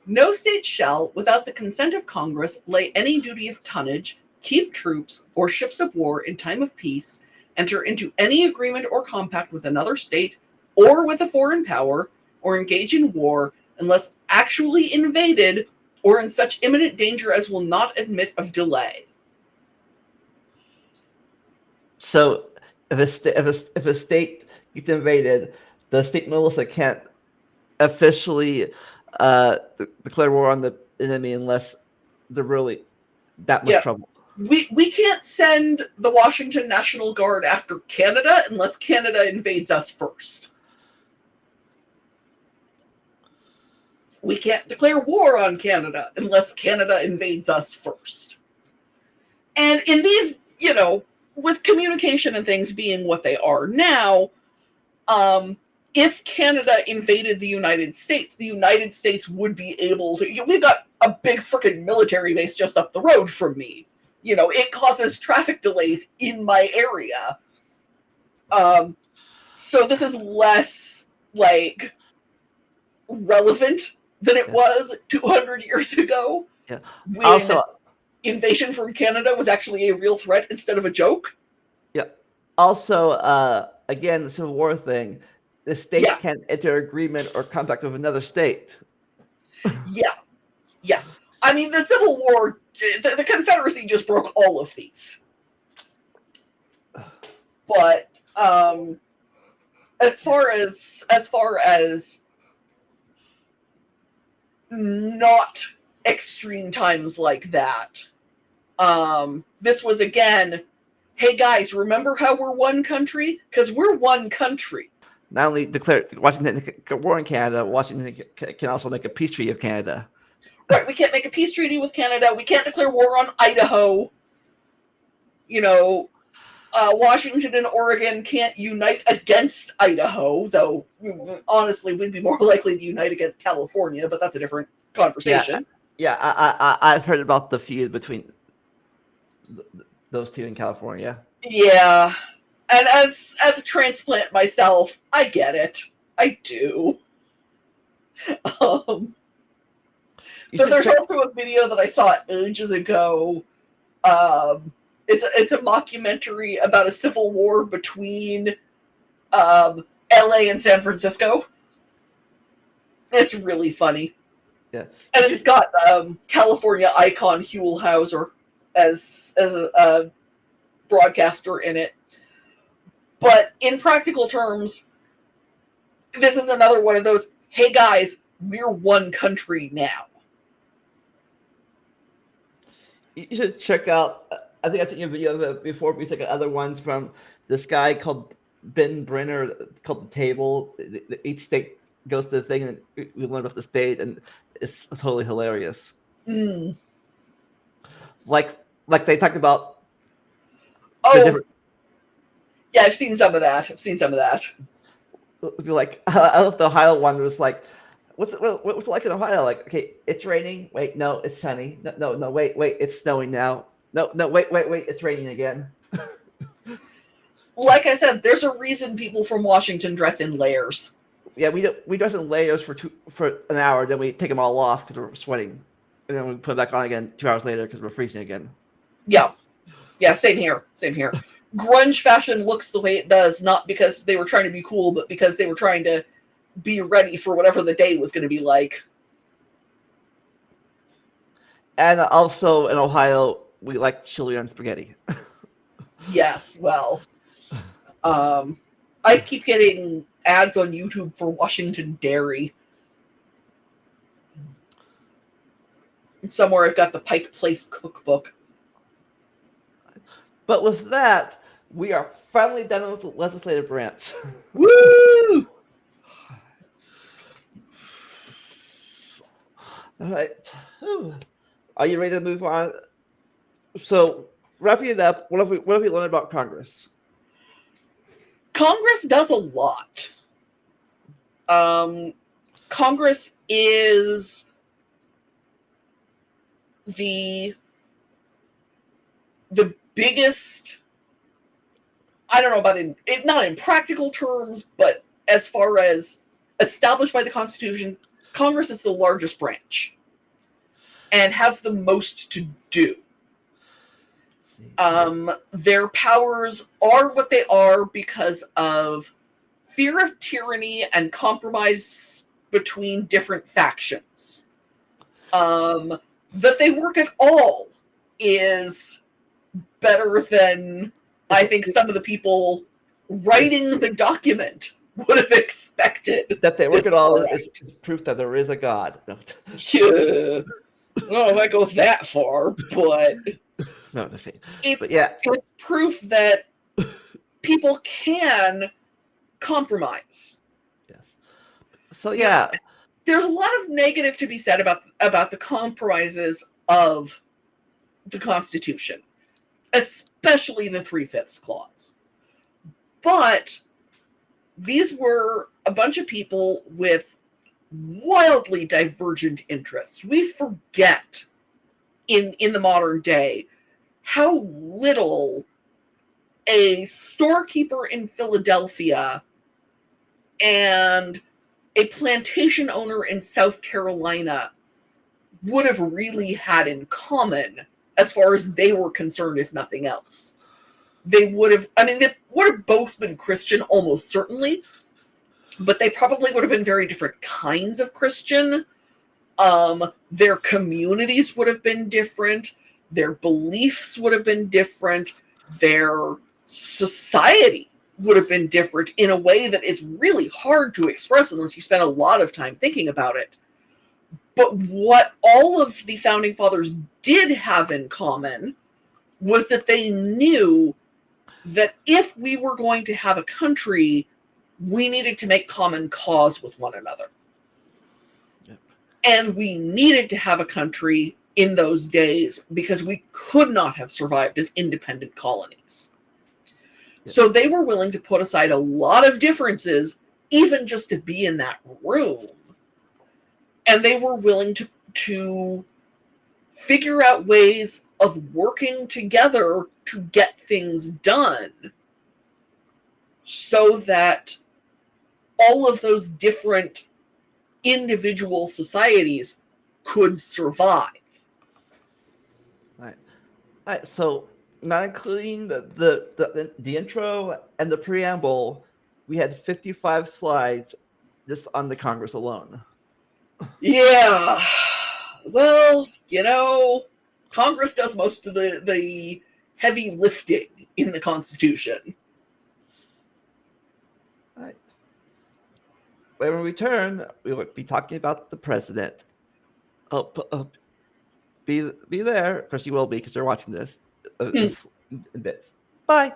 No state shall, without the consent of Congress, lay any duty of tonnage, keep troops or ships of war in time of peace, enter into any agreement or compact with another state or with a foreign power, or engage in war unless actually invaded or in such imminent danger as will not admit of delay. So if a state gets invaded, the state militia can't officially declare war on the enemy unless they're really that much Yeah. trouble. We can't send the Washington National Guard after Canada unless Canada invades us first. We can't declare war on Canada unless Canada invades us first. And in these, with communication and things being what they are now, if Canada invaded the United States would be able to. We've got a big freaking military base just up the road from me. It causes traffic delays in my area. So this is less relevant than it was 200 years ago. Yeah. When Also, invasion from Canada was actually a real threat instead of a joke. yeah. Also, again, the Civil War thing, the state Yeah. can't enter agreement or compact with another state. Yeah. I mean, the Civil War, the Confederacy just broke all of these. But as far as not extreme times like that, this was again, hey guys, remember how we're one country? Because we're one country. Not only declare Washington war in Canada, Washington can also make a peace treaty of Canada. Right, we can't make a peace treaty with Canada. We can't declare war on Idaho. Washington and Oregon can't unite against Idaho, though honestly, we'd be more likely to unite against California, but that's a different conversation. Yeah, I've heard about the feud between those two in California. Yeah, and as a transplant myself, I get it. I do. But there's also a video that I saw ages ago. It's a mockumentary about a civil war between LA and San Francisco. It's really funny. Yeah. And it's got California icon Huell Hauser as a broadcaster in it. But in practical terms, this is another one of those, hey guys, we're one country now. You should check out, I think I sent you a video of it before, we took other ones from this guy called Ben Brenner called The Table. Each state goes to the thing and we learn about the state, and it's totally hilarious. Like they talked about. Oh, yeah, I've seen some of that. It'd be like, I love the Ohio one. Was like, what's it like in Ohio? Like, okay, it's raining. Wait, no, it's sunny. No, wait, it's snowing now. No, wait, it's raining again. Like I said, there's a reason people from Washington dress in layers. Yeah, we dress in layers for an hour, then we take them all off because we're sweating, and then we put them back on again 2 hours later because we're freezing again. Yeah, same here. Grunge fashion looks the way it does, not because they were trying to be cool, but because they were trying to be ready for whatever the day was going to be like. And also in Ohio, we like chili and spaghetti. Yes, well, I keep getting ads on YouTube for Washington Dairy. And somewhere I've got the Pike Place cookbook. But with that, we are finally done with the legislative branch. Woo! All right. Are you ready to move on? So, wrapping it up, what have we learned about Congress? Congress does a lot. Congress is the biggest, I don't know about not in practical terms, but as far as established by the Constitution Congress is the largest branch and has the most to do. Their powers are what they are because of fear of tyranny and compromise between different factions. That they work at all is better than I think some of the people writing the document would have expected. That they work at all is proof that there is a God. No. Yeah. I don't know if I go that far, but No, they're saying. it's, But yeah, it's proof that people can compromise. yes. So yeah, There's a lot of negative to be said about the compromises of the Constitution, especially the 3/5 clause. But these were a bunch of people with wildly divergent interests. We forget in the modern day how little a storekeeper in Philadelphia and a plantation owner in South Carolina would have really had in common as far as they were concerned, if nothing else. They would have both been Christian, almost certainly, but they probably would have been very different kinds of Christian. Their communities would have been different. Their beliefs would have been different. Their society would have been different in a way that is really hard to express unless you spend a lot of time thinking about it. But what all of the founding fathers did have in common was that they knew that if we were going to have a country, we needed to make common cause with one another. Yep. And we needed to have a country in those days because we could not have survived as independent colonies. Yep. So they were willing to put aside a lot of differences, even just to be in that room. And they were willing to figure out ways of working together to get things done so that all of those different individual societies could survive. Right. So, not including the intro and the preamble, we had 55 slides just on the Congress alone. Yeah. Well, Congress does most of the heavy lifting in the Constitution. All right. When we return, we will be talking about the president. Be there. Of course, you will be because you're watching this in bits. Bye.